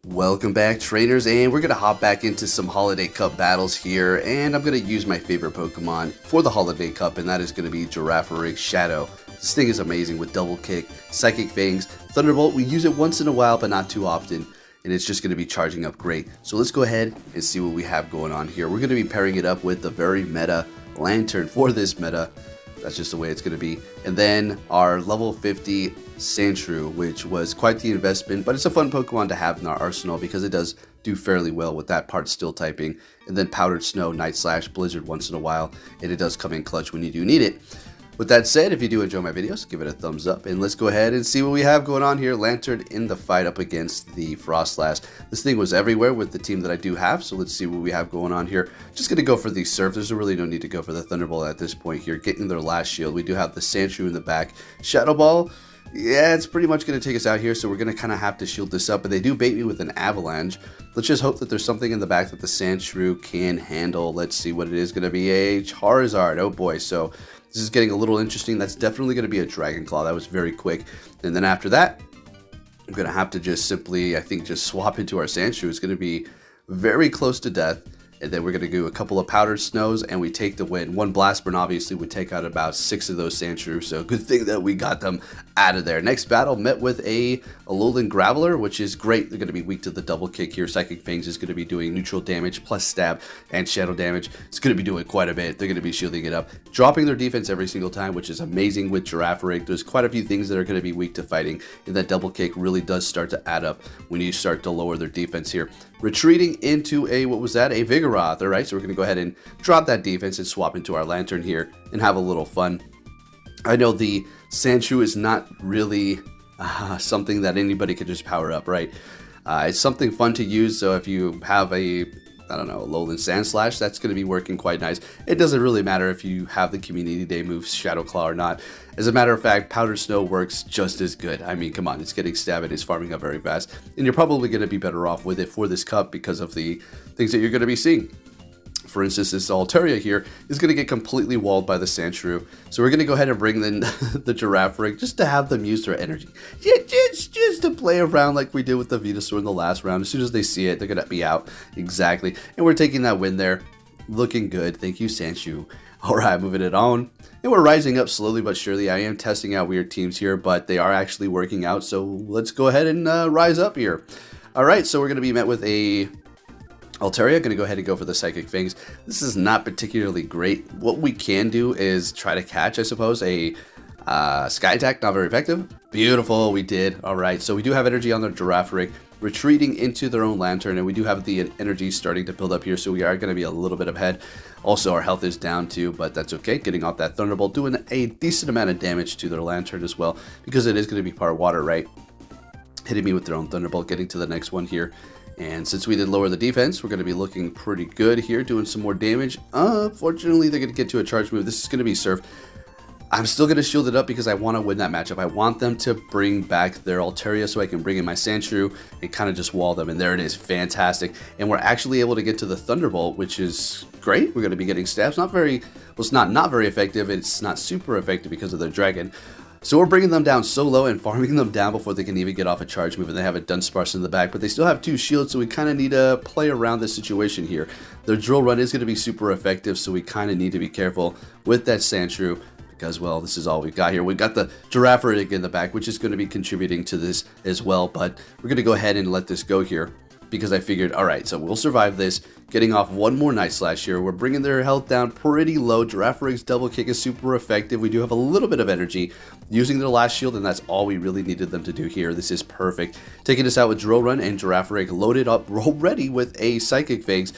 Welcome back, trainers, and we're going to hop back into some Holiday Cup battles here, and I'm going to use my favorite Pokemon for the Holiday Cup, and that is going to be Girafarig Shadow. This thing is amazing with Double Kick, Psychic Fangs, Thunderbolt. We use it once in a while, but not too often, and it's just going to be charging up great. So let's go ahead and see what we have going on here. We're going to be pairing it up with the very meta Lantern for this meta. That's just the way it's going to be. And then our level 50 Sandshrew, which was quite the investment, but it's a fun Pokemon to have in our arsenal because it does do fairly well with that part still typing. And then Powdered Snow, Night Slash, Blizzard once in a while, and it does come in clutch when you do need it. With that said, if you do enjoy my videos, give it a thumbs up, and let's go ahead and see what we have going on here. Lantern in the fight up against the Frostlass. This thing was everywhere with the team that I do have, so let's see what we have going on here. Just going to go for the Surf. There's really no need to go for the Thunderbolt at this point here. Getting their last shield. We do have the Sandshrew in the back. Shadow Ball, yeah, it's pretty much going to take us out here, so we're going to kind of have to shield this up, but they do bait me with an Avalanche. Let's just hope that there's something in the back that the Sandshrew can handle. Let's see what it is going to be. A Charizard. Oh boy, so this is getting a little interesting. That's definitely going to be a Dragon Claw. That was very quick. And then after that, I'm going to have to just simply, I think, just swap into our Sandshrew. It's going to be very close to death. And then we're going to do a couple of Powdered Snows, and we take the win. One Blast Burn obviously would take out about 6 of those Sandshrews, so good thing that we got them out of there. Next battle met with a Alolan Graveler, which is great. They're going to be weak to the Double Kick here. Psychic Fangs is going to be doing neutral damage plus stab and shadow damage. It's going to be doing quite a bit. They're going to be shielding it up, dropping their defense every single time, which is amazing with Girafarig. There's quite a few things that are going to be weak to fighting, and that Double Kick really does start to add up when you start to lower their defense here. Retreating into a, what was that? A Vigoroth. All right, so we're going to go ahead and drop that defense and swap into our Lantern here and have a little fun. I know the Sandshrew is not really something that anybody could just power up, right? It's something fun to use, so if you have a, I don't know, Alolan Sandslash, that's going to be working quite nice. It doesn't really matter if you have the Community Day move Shadow Claw or not. As a matter of fact, Powdered Snow works just as good. I mean, come on, it's getting stabbed and it's farming up very fast. And you're probably going to be better off with it for this cup because of the things that you're going to be seeing. For instance, this Altaria here is going to get completely walled by the Sandshrew. So we're going to go ahead and bring in the Girafarig just to have them use their energy. Yeah, just to play around like we did with the Venusaur in the last round. As soon as they see it, they're going to be out. Exactly. And we're taking that win there. Looking good. Thank you, Sandshrew. All right, moving it on. And we're rising up slowly but surely. I am testing out weird teams here, but they are actually working out. So let's go ahead and rise up here. All right, so we're going to be met with a Altaria. Going to go ahead and go for the Psychic Fangs. This is not particularly great. What we can do is try to catch, I suppose, a Sky Attack. Not very effective. Beautiful, we did. All right, so we do have energy on the Girafarig, retreating into their own Lantern, and we do have the energy starting to build up here, so we are going to be a little bit ahead. Also, our health is down too, but that's okay. Getting off that Thunderbolt, doing a decent amount of damage to their Lantern as well, because it is going to be part water, right? Hitting me with their own Thunderbolt, getting to the next one here. And since we did lower the defense, we're going to be looking pretty good here, doing some more damage. Fortunately, they're going to get to a charge move. This is going to be Surf. I'm still going to shield it up because I want to win that matchup. I want them to bring back their Altaria so I can bring in my Sandshrew and kind of just wall them. And there it is. Fantastic. And we're actually able to get to the Thunderbolt, which is great. We're going to be getting stabs. Not very, well, it's not very effective. It's not super effective because of their Dragon. So we're bringing them down so low and farming them down before they can even get off a charge move, and they have a Dunsparce in the back, but they still have 2 shields, so we kind of need to play around this situation here. Their Drill Run is going to be super effective, so we kind of need to be careful with that Sandshrew because, well, this is all we've got here. We've got the Girafarig in the back, which is going to be contributing to this as well, but we're going to go ahead and let this go here because I figured, all right, so we'll survive this. Getting off one more Night Slash here. We're bringing their health down pretty low. Girafarig's Double Kick is super effective. We do have a little bit of energy using their last shield, and that's all we really needed them to do here. This is perfect. Taking us out with Drill Run and Girafarig loaded up already with a Psychic Fangs.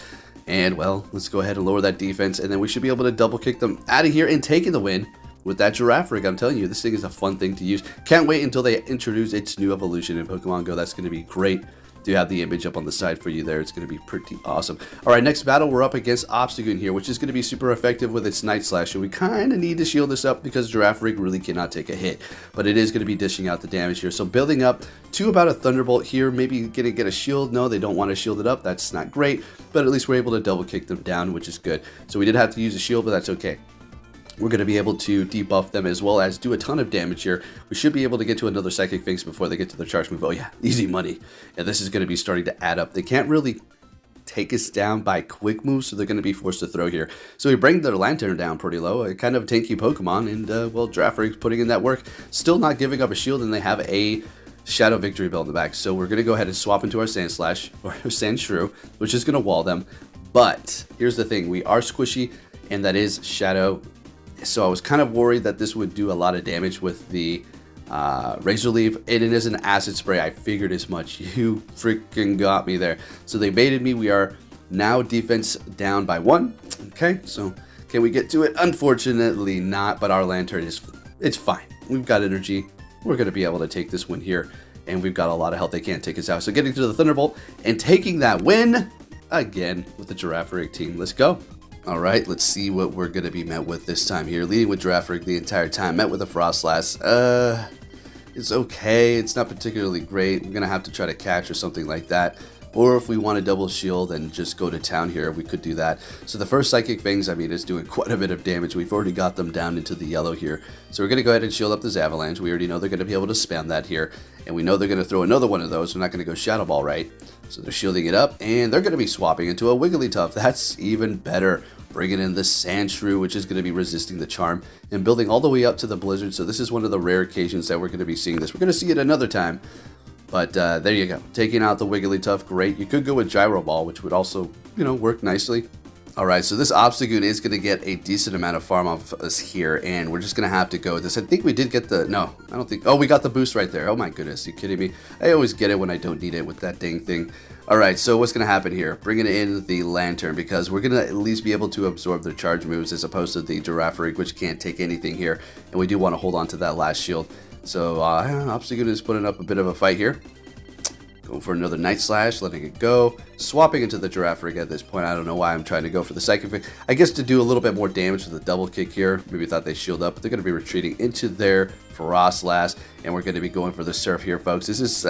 And, well, let's go ahead and lower that defense, and then we should be able to double kick them out of here and taking the win with that Girafarig. I'm telling you, this thing is a fun thing to use. Can't wait until they introduce its new evolution in Pokemon Go. That's going to be great. Do have the image up on the side for you there. It's going to be pretty awesome. All right, next battle, we're up against Obstagoon here, which is going to be super effective with its Night Slash. So we kind of need to shield this up because Girafarig really cannot take a hit. But it is going to be dishing out the damage here. So building up to about a Thunderbolt here. Maybe going to get a shield. No, they don't want to shield it up. That's not great. But at least we're able to double kick them down, which is good. So we did have to use a shield, but that's okay. we're going to be able to debuff them as well as do a ton of damage here. We should be able to get to another Psychic Finks before they get to their charge move. Oh yeah, easy money. And this is going to be starting to add up. They can't really take us down by quick moves, so they're going to be forced to throw here. So we bring their Lantern down pretty low, a kind of tanky Pokemon, and well, Girafarig's putting in that work. Still not giving up a shield, and they have a Shadow Victory Bell in the back. So we're going to go ahead and swap into our Sand Slash, or Sand Shrew, which is going to wall them. But here's the thing, we are squishy, and that is Shadow. So I was kind of worried that this would do a lot of damage with the Razor Leaf, and it is an Acid Spray. I figured as much. You freaking got me there. So they baited me. We are now defense down by 1. Okay, so can we get to it? Unfortunately not, but our Lantern it's fine. We've got energy. We're going to be able to take this win here, and we've got a lot of health. They can't take us out. So getting to the Thunderbolt and taking that win again with the Girafarig team. Let's go. Alright, let's see what we're going to be met with this time here. Leading with Girafarig the entire time. Met with a Froslass. It's okay. It's not particularly great. We're going to have to try to catch or something like that. Or if we want to double shield and just go to town here, we could do that. So the first Psychic Fangs, I mean, is doing quite a bit of damage. We've already got them down into the yellow here. So we're going to go ahead and shield up this Avalanche. We already know they're going to be able to spam that here. And we know they're going to throw another one of those. We're not going to go Shadow Ball, right? So they're shielding it up, and they're going to be swapping into a Wigglytuff. That's even better. Bringing in the Sandshrew, which is going to be resisting the Charm, and building all the way up to the Blizzard. So this is one of the rare occasions that we're going to be seeing this. We're going to see it another time. But there you go. Taking out the Wigglytuff, great. You could go with Gyro Ball, which would also, you know, work nicely. Alright, so this Obstagoon is going to get a decent amount of farm off us here, and we're just going to have to go with this. I think we did get the... No, I don't think... Oh, we got the boost right there. Oh my goodness, are you kidding me? I always get it when I don't need it with that dang thing. Alright, so what's going to happen here? Bringing in the Lantern, because we're going to at least be able to absorb their charge moves as opposed to the Girafarig, which can't take anything here, and we do want to hold on to that last shield. So, Obstagoon is putting up a bit of a fight here. Going for another Night Slash, letting it go. Swapping into the Girafarig at this point. I don't know why I'm trying to go for the Psychic Fang. I guess to do a little bit more damage with the double kick here. Maybe thought they shield up, but they're going to be retreating into their Froslass. And we're going to be going for the Surf here, folks. This is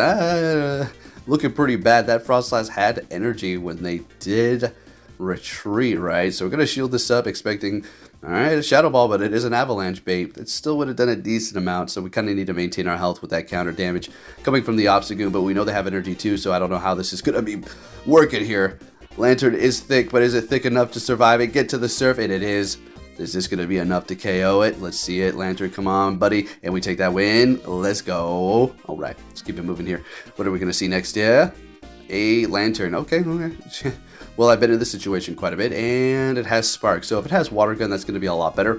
looking pretty bad. That Froslass had energy when they did retreat, right? So we're going to shield this up, expecting... Alright, a Shadow Ball, but it is an Avalanche bait. It still would have done a decent amount, so we kind of need to maintain our health with that counter damage coming from the Obstagoon, but we know they have energy too, so I don't know how this is going to be working here. Lantern is thick, but is it thick enough to survive it? Get to the Surf, and it is. Is this going to be enough to KO it? Let's see it. Lantern, come on, buddy. And we take that win. Let's go. Alright, let's keep it moving here. What are we going to see next? Yeah? A Lantern. Okay. Well, I've been in this situation quite a bit, and it has Spark. So if it has Water Gun, that's going to be a lot better.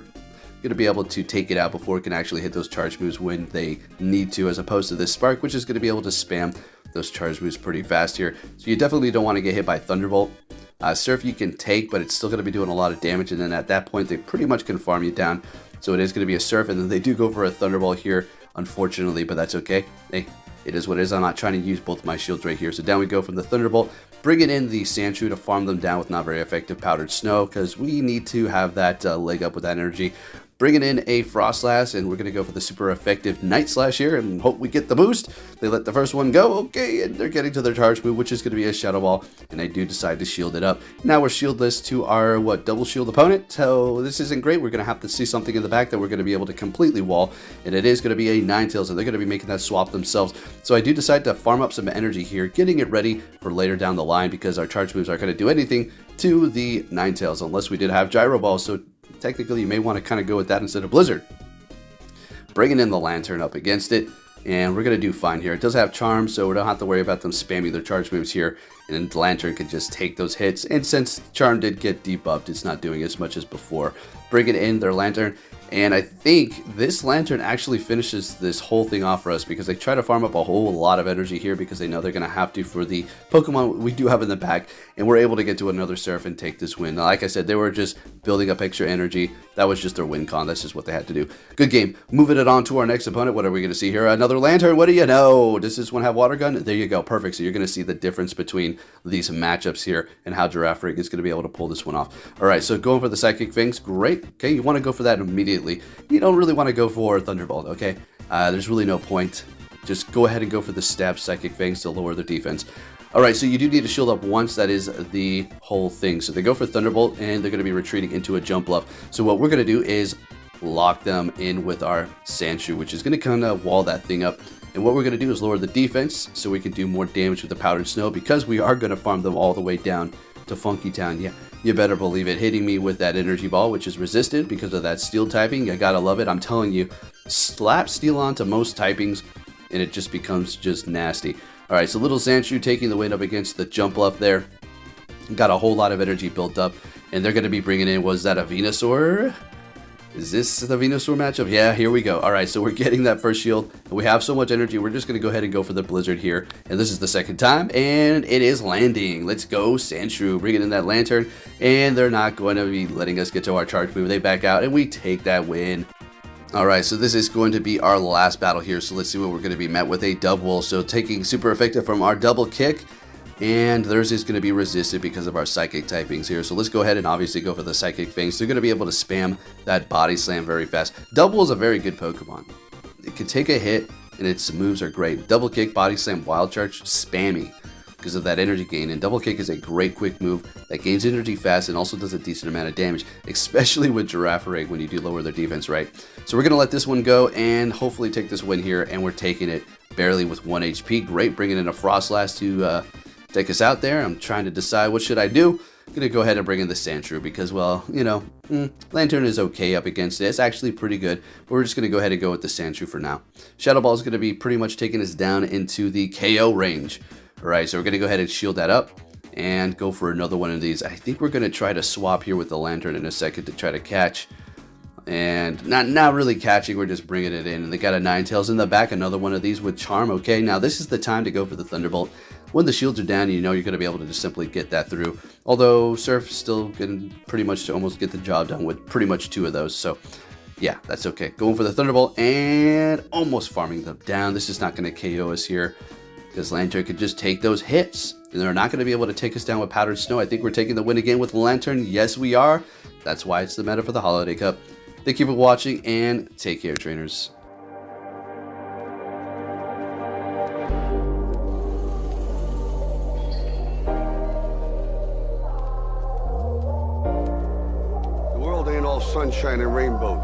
Going to be able to take it out before it can actually hit those charge moves when they need to, as opposed to this Spark, which is going to be able to spam those charge moves pretty fast here. So you definitely don't want to get hit by Thunderbolt. Surf you can take, but it's still going to be doing a lot of damage, and then at that point, they pretty much can farm you down. So it is going to be a Surf, and then they do go for a Thunderbolt here, unfortunately, but that's okay. Hey, it is what it is. I'm not trying to use both my shields right here. So down we go from the Thunderbolt, bringing in the Sandshrew to farm them down with not very effective Powdered Snow, because we need to have that leg up with that energy. Bringing in a Froslass, and we're going to go for the super effective Night Slash here and hope we get the boost. They let the first one go, okay, and they're getting to their charge move, which is going to be a Shadow Ball, and I do decide to shield it up. Now we're shieldless to our, double shield opponent, so this isn't great. We're going to have to see something in the back that we're going to be able to completely wall, and it is going to be a Ninetales, and they're going to be making that swap themselves. So I do decide to farm up some energy here, getting it ready for later down the line, because our charge moves aren't going to do anything to the Ninetales, unless we did have Gyro Ball, so technically you may want to kind of go with that instead of Blizzard. Bringing in the Lantern up against it, and we're going to do fine here. It does have Charm, so we don't have to worry about them spamming their charge moves here, and then the Lantern can just take those hits, and since Charm did get debuffed, it's not doing as much as before. Bringing in their Lantern, and I think this Lantern actually finishes this whole thing off for us, because they try to farm up a whole lot of energy here because they know they're going to have to for the Pokemon we do have in the pack, and we're able to get to another Surf and take this win. Now, like I said, they were just building up extra energy. That was just their win con. That's just what they had to do. Good game. Moving it on to our next opponent. What are we going to see here? Another Lantern. What do you know? Does this one have Water Gun? There you go. Perfect. So you're going to see the difference between these matchups here and how Girafarig is going to be able to pull this one off. All right, so going for the Psychic Fangs. Great. Okay, you want to go for that immediately. You don't really want to go for Thunderbolt, okay? There's really no point. Just go ahead and go for the stab Psychic Fangs to lower their defense. Alright, so you do need to shield up once, that is the whole thing. So they go for Thunderbolt, and they're going to be retreating into a jump bluff. So what we're going to do is lock them in with our Sandshrew, which is going to kind of wall that thing up. And what we're going to do is lower the defense so we can do more damage with the Powdered Snow, because we are going to farm them all the way down to Funky Town. Yeah, you better believe it. Hitting me with that Energy Ball, which is resisted because of that Steel typing. I gotta love it. I'm telling you, slap Steel onto most typings and it just becomes just nasty. Alright, so little Sandshrew taking the win up against the jump bluff there. Got a whole lot of energy built up, and they're going to be bringing in, was that a Venusaur? Is this the Venusaur matchup? Yeah, here we go. Alright, so we're getting that first shield, and we have so much energy, we're just going to go ahead and go for the Blizzard here. And this is the second time, and it is landing. Let's go, Sandshrew, bringing in that Lantern, and they're not going to be letting us get to our charge move. They back out, and we take that win. Alright, so this is going to be our last battle here, so let's see what we're going to be met with. A Double, so taking super effective from our double kick, and theirs is going to be resisted because of our Psychic typings here. So let's go ahead and obviously go for the Psychic Fangs. They're going to be able to spam that Body Slam very fast. Double is a very good Pokemon. It can take a hit, and its moves are great. Double Kick, Body Slam, Wild Charge, spammy because of that energy gain. And Double Kick is a great quick move that gains energy fast and also does a decent amount of damage, especially with Girafarig when you do lower their defense, right? So we're going to let this one go and hopefully take this win here, and we're taking it barely with 1 HP. Great, bringing in a Frostlass to take us out there. I'm trying to decide what should I do. I'm going to go ahead and bring in the Sandshrew because, well, you know, Lantern is okay up against it. It's actually pretty good, but we're just going to go ahead and go with the Sandshrew for now. Shadow Ball is going to be pretty much taking us down into the KO range. Alright, so we're going to go ahead and shield that up and go for another one of these. I think we're going to try to swap here with the Lantern in a second to try to catch. And not really catching, we're just bringing it in. And they got a Ninetales in the back, another one of these with Charm. Okay, now this is the time to go for the Thunderbolt. When the shields are down, you know you're going to be able to just simply get that through. Although Surf still can pretty much almost get the job done with pretty much 2 of those. So yeah, that's okay. Going for the Thunderbolt and almost farming them down. This is not going to KO us here, because Lantern could just take those hits. And they're not going to be able to take us down with Powdered Snow. I think we're taking the win again with Lantern. Yes, we are. That's why it's the meta for the Holiday Cup. Thank you for watching, and take care, trainers. The world ain't all sunshine and rainbows.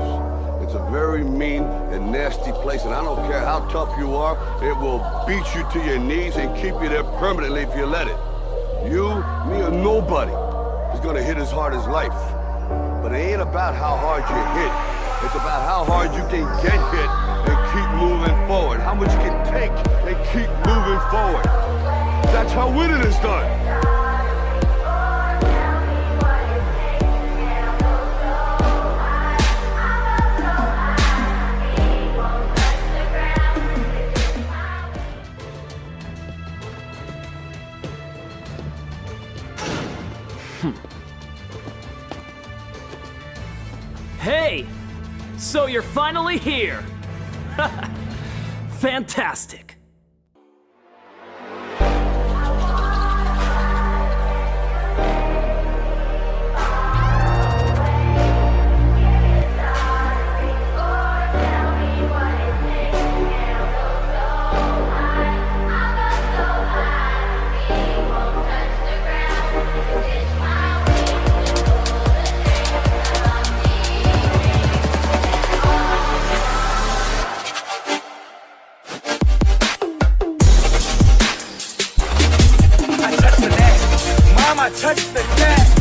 It's a very mean and nasty place, and I don't care how tough you are, it will beat you to your knees and keep you there permanently if you let it. You, me, or nobody is gonna hit as hard as life. But it ain't about how hard you hit. It's about how hard you can get hit and keep moving forward. How much you can take and keep moving forward. That's how winning is done. Hey! So you're finally here! Fantastic! I touch the net.